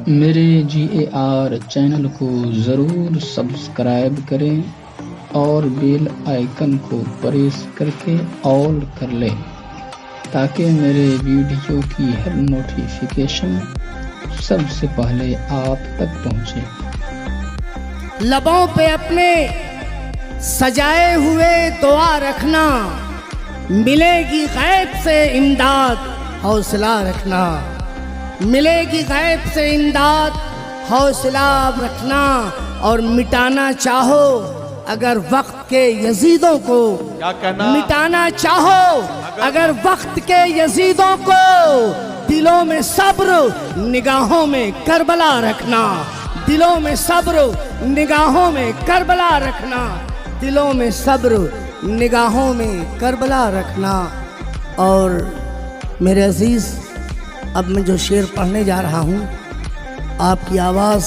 मेरे GAR channel को ज़रूर सब्सक्राइब करें और बेल आइकन को प्रेस करके ऑल कर लें ताकि मेरे वीडियो की हर नोटिफिकेशन सबसे पहले आप तक पहुंचे। लबों पे अपने सजाए हुए दुआ रखना, मिलेगी गैब से इमदाद हौसला रखना, मिलेगी गैब से इमदाद हौसला रखना। और मिटाना चाहो अगर वक्त के यजीदों को, क्या कहना? मिटाना चाहो अगर वक्त के यजीदों को, दिलों में सब्र निगाहों में करबला रखना, दिलों में सब्र निगाहों में करबला रखना, दिलों में सब्र निगाहों में करबला रखना। और मेरे अजीज, अब मैं जो शेर पढ़ने जा रहा हूँ, आपकी आवाज़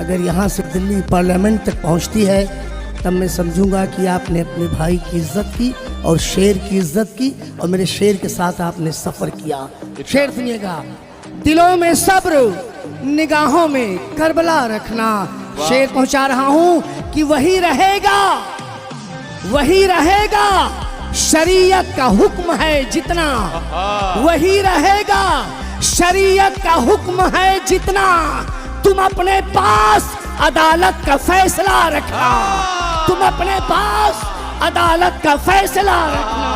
अगर यहाँ से दिल्ली पार्लियामेंट तक पहुँचती है तब मैं समझूंगा कि आपने अपने भाई की इज्जत की और शेर की इज्जत की और मेरे शेर के साथ आपने सफ़र किया। शेर सुनिएगा, दिलों में सब्र निगाहों में करबला रखना। शेर पहुँचा रहा हूँ कि वही रहेगा, वही रहेगा शरीयत का हुक्म है जितना, वही रहेगा शरीयत का हुक्म है जितना। तुम अपने पास अदालत का फैसला रखना, तुम अपने पास अदालत का फैसला रखना,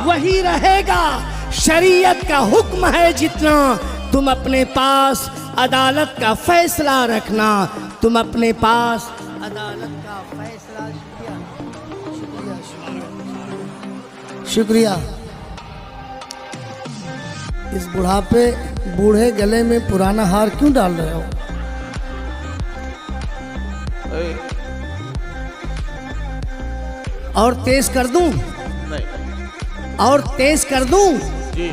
वही रहेगा शरीयत का हुक्म है जितना। तुम अपने पास अदालत का फैसला रखना, तुम अपने पास अदालत का फैसला। शुक्रिया। इस बुढ़ापे बूढ़े गले में पुराना हार क्यों डाल रहे हो? और तेज कर दूं? नहीं। और तेज कर दूं? जी,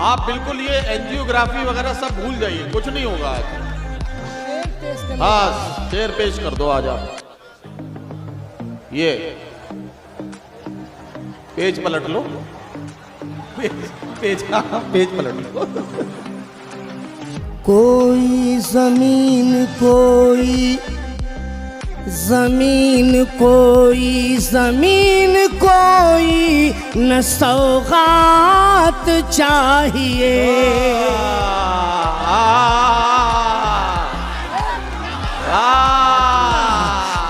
आप बिल्कुल ये एंजियोग्राफी वगैरह सब भूल जाइए, कुछ नहीं होगा आज। हाँ, शेर पेश कर दो, आ जाओ। ये पेज पलट लो, पेज पलट लो। कोई जमीन, कोई जमीन, कोई जमीन, कोई न सौगात चाहिए।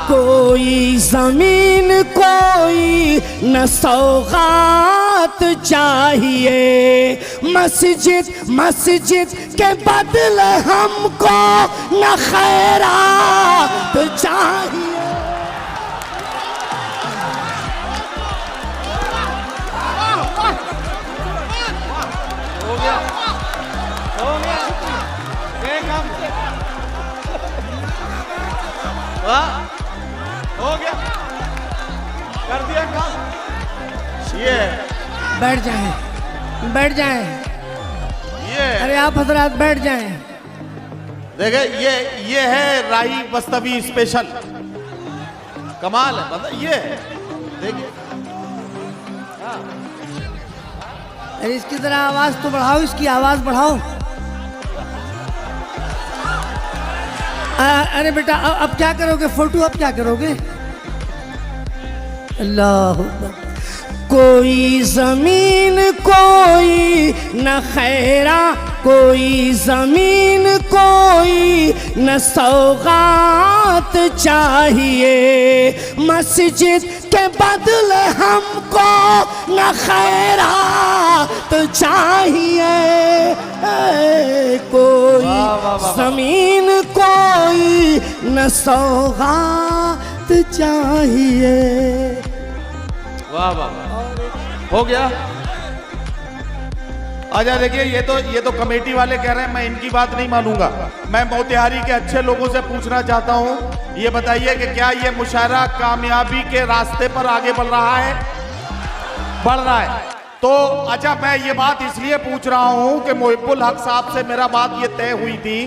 कोई जमीन, कोई न सौगात चाहिए। मस्जिद मस्जिद के बदले हमको न खैरात चाहिए। हो गया, हो गया, हो गया, कर दिया काम। ये बैठ जाएं, बैठ जाएं। ये अरे आप हजरात बैठ जाएं। देखे, ये है राही बस्तवी स्पेशल, कमाल है, मतलब ये देखिए। अरे इसकी तरह आवाज तो बढ़ाओ, इसकी आवाज बढ़ाओ। अरे बेटा, अब क्या करोगे? फोटो अब क्या करोगे? अल्लाह। कोई जमीन, कोई न खैरा, कोई जमीन, कोई न सौगात चाहिए। मस्जिद के बदले हमको न खैरात चाहिए। कोई जमीन, कोई न सौगात चाहिए। वाह वाह, हो गया। आजा, देखिए, ये तो कमेटी वाले कह रहे हैं, मैं इनकी बात नहीं मानूंगा। मैं मोतिहारी के अच्छे लोगों से पूछना चाहता हूं, ये बताइए कि क्या ये मुशायरा कामयाबी के रास्ते पर आगे बढ़ रहा है? बढ़ रहा है। तो अच्छा, मैं ये बात इसलिए पूछ रहा हूं कि मोहिब्बुल हक साहब से मेरा बात ये तय हुई थी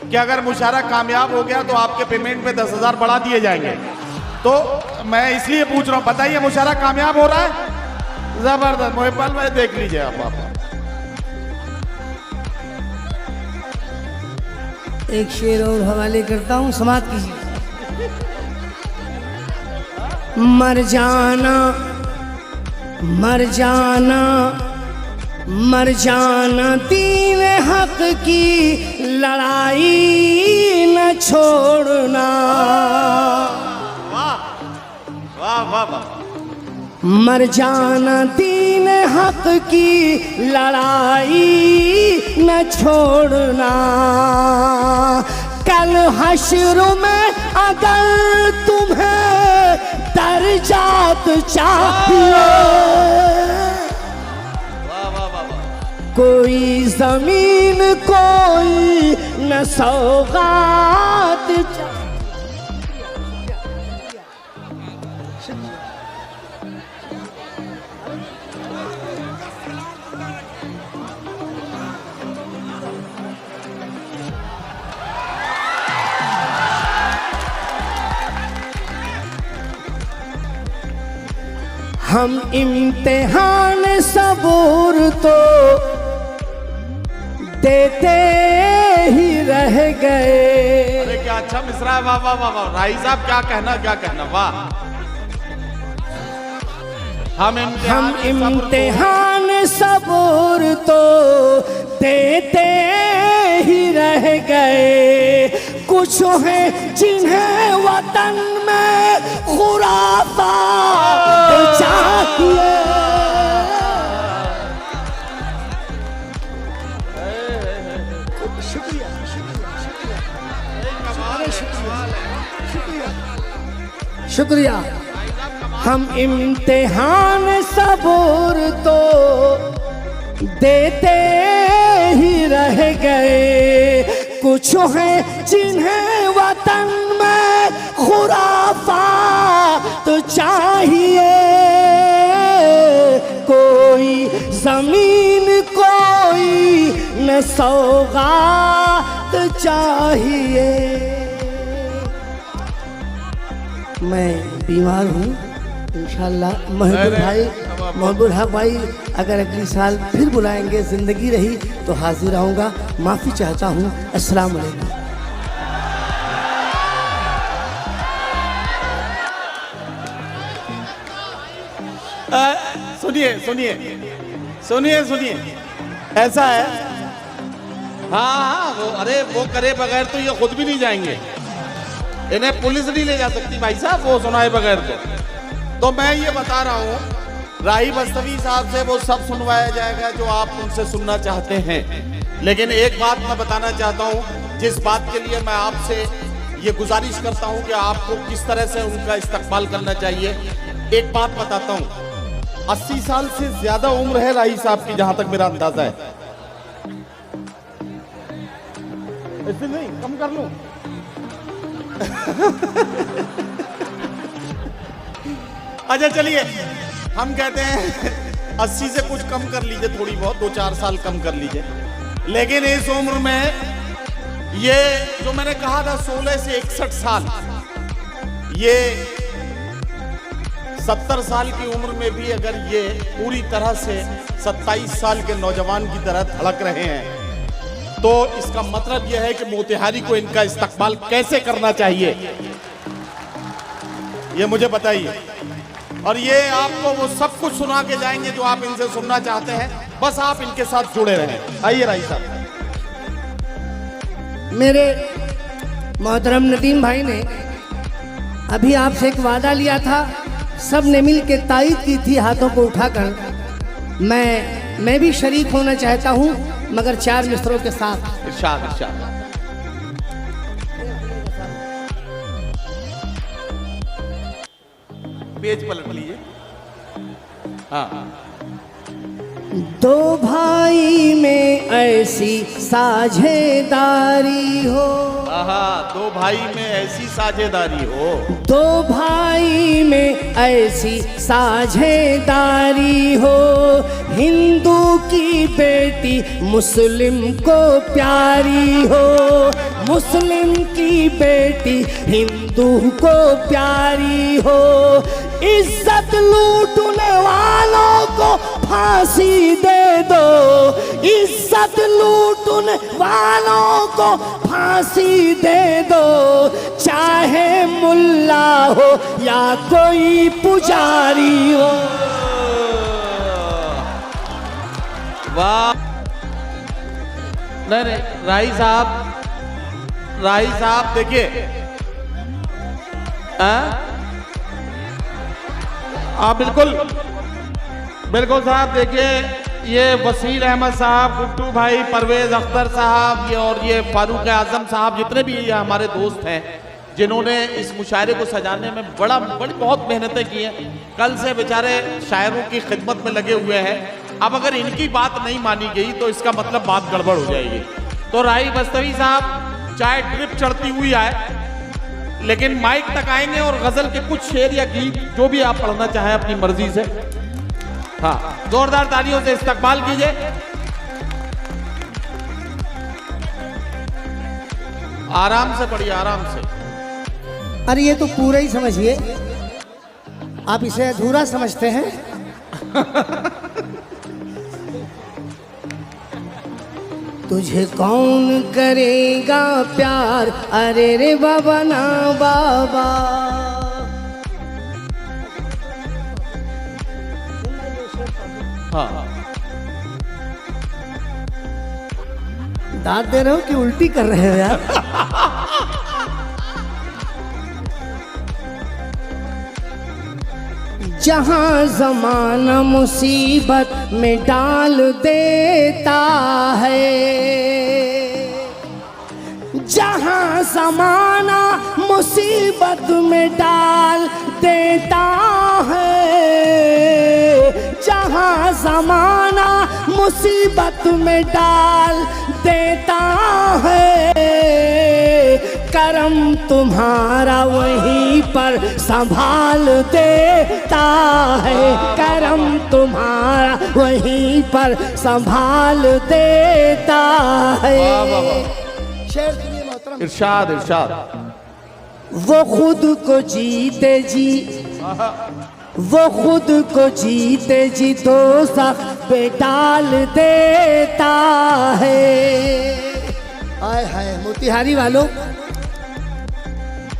कि अगर मुशायरा कामयाब हो गया तो आपके पेमेंट में 10,000 बढ़ा दिए जाएंगे। तो मैं इसलिए पूछ रहा हूं, बताइए मुशायरा कामयाब हो रहा है? जबरदस्त। मोहिब्बुल भाई देख लीजिए आप। एक शेर और हवाले करता हूँ, समाप्त कीजिए। मर जाना मर जाना मर जाना दीन हक की लड़ाई न छोड़ना। वाह वाह वाह वाह। मर जाना दीन हक की लड़ाई न छोड़ना। कल हश्र में अगर तुम्हें दर्जात चाहिए, कोई जमीन कोई न सौगात चाहिए। हम इम्तिहान सबूर तो देते ही रह गए। अरे क्या अच्छा मिसरा है, वाह वाह वाह वाह। राही साहब क्या कहना वाह। हम इम्तिहान सबूर तो देते ही रह गए। कुछ है जिन्हें वतन में खुराफात चाहिए। शुक्रिया। हम इम्तिहान सबूर तो देते ही रह गए। कुछ है जिन्हें वतन में खुराफात चाहिए। कोई जमीन कोई न सौगात चाहिए। मैं बीमार हूँ, इंशाल्लाह महबूब भाई अगर अगली साल फिर बुलाएंगे, जिंदगी रही तो हाजिर आऊँगा। माफ़ी चाहता हूँ। अस्सलाम वालेकुम। सुनिए ऐसा है। हाँ अरे वो करे बगैर तो ये खुद भी नहीं जाएंगे। इन्हें पुलिस नहीं ले जा सकती भाई साहब, वो सुनाए बगैर तो मैं ये बता रहा हूँ, राही बस्तवी साहब से वो सब सुनवाया जाएगा जो आप उनसे सुनना चाहते हैं। लेकिन एक बात मैं बताना चाहता हूँ, जिस बात के लिए मैं आपसे ये गुजारिश करता हूँ कि आपको किस तरह से उनका इस्तकबाल करना चाहिए। एक बात बताता हूँ, 80 साल से ज्यादा उम्र है राही साहब की, जहां तक मेरा अंदाजा है। ऐसे नहीं, कम कर लूं। अच्छा चलिए, हम कहते हैं 80 से कुछ कम कर लीजिए, थोड़ी बहुत 2-4 साल कम कर लीजिए। लेकिन इस उम्र में ये जो मैंने कहा था 16 से 61 साल, ये 70 साल की उम्र में भी अगर ये पूरी तरह से 27 साल के नौजवान की तरह धड़क रहे हैं, तो इसका मतलब यह है कि मोतिहारी को इनका इस्तकबाल कैसे करना चाहिए, ये मुझे बताइए। और ये आपको वो सब कुछ सुना के जाएंगे जो आप इनसे सुनना चाहते हैं। बस आप इनके साथ जुड़े रहें। आइए राही साहब। मेरे मोहतरम नदीम भाई ने अभी आपसे एक वादा लिया था, सब ने मिल के तायीद की थी हाथों को उठाकर। मैं भी शरीक होना चाहता हूँ, मगर 4 मिसरों के साथ। इरशाद। पेज पलट लीजिए। हाँ। दो भाई में ऐसी साझेदारी हो। दो भाई में ऐसी साझेदारी हो। दो भाई में ऐसी साझेदारी हो। हिंदू की बेटी मुस्लिम को प्यारी हो। मुस्लिम की बेटी हिंदू को प्यारी हो। इज्जत लूटने वालों को फांसी दे दो, इज्जत लूटने वालों को फांसी दे दो, चाहे मुल्ला हो या कोई पुजारी हो। वाह, नहीं राही साहब देखिए, बिल्कुल साहब देखिए, ये वसील अहमद साहब, गुड्डू भाई, परवेज अख्तर साहब, ये फारूक आजम साहब, जितने भी ये हमारे दोस्त हैं जिन्होंने इस मुशायरे को सजाने में बहुत मेहनतें की हैं। कल से बेचारे शायरों की खिदमत में लगे हुए हैं। अब अगर इनकी बात नहीं मानी गई तो इसका मतलब बात गड़बड़ हो जाएगी। तो राही बस्तवी साहब चाहे ड्रिप चढ़ती हुई आए, लेकिन माइक तक आएंगे और गजल के कुछ शेर या गीत जो भी आप पढ़ना चाहें अपनी मर्जी से, हाँ, जोरदार तालियों से इस्तकबाल कीजिए। आराम से पढ़िए, आराम से। अरे ये तो पूरा ही समझिए, आप इसे अधूरा समझते हैं। तुझे कौन करेगा प्यार, अरे रे बाबा ना बाबा। हाँ, दांत दे रहे हो कि उल्टी कर रहे हो यार? जहां जमाना मुसीबत में डाल देता है, जहां जमाना मुसीबत में डाल देता है, जहां जमाना मुसीबत में डाल देता है, करम तुम्हारा वहीं पर संभाल देता है, करम तुम्हारा वहीं पर संभाल देता है। शेर सुनिए मोहतरम। इरशाद इरशाद। वो खुद को जीते जी, वो खुद को जीते जी दोज़ख पे डाल देता है। आय हाय मोतिहारी वालों,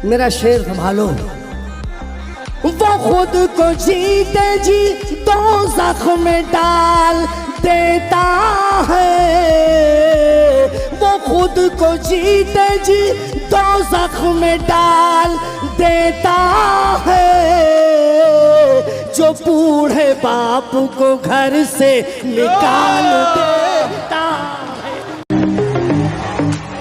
मेरा शेर संभालो। वो खुद को जीते जी दोज़ख में डाल देता है, वो खुद को जीते जी दोज़ख में डाल देता है, जो बूढ़े बाप को घर से निकाल दे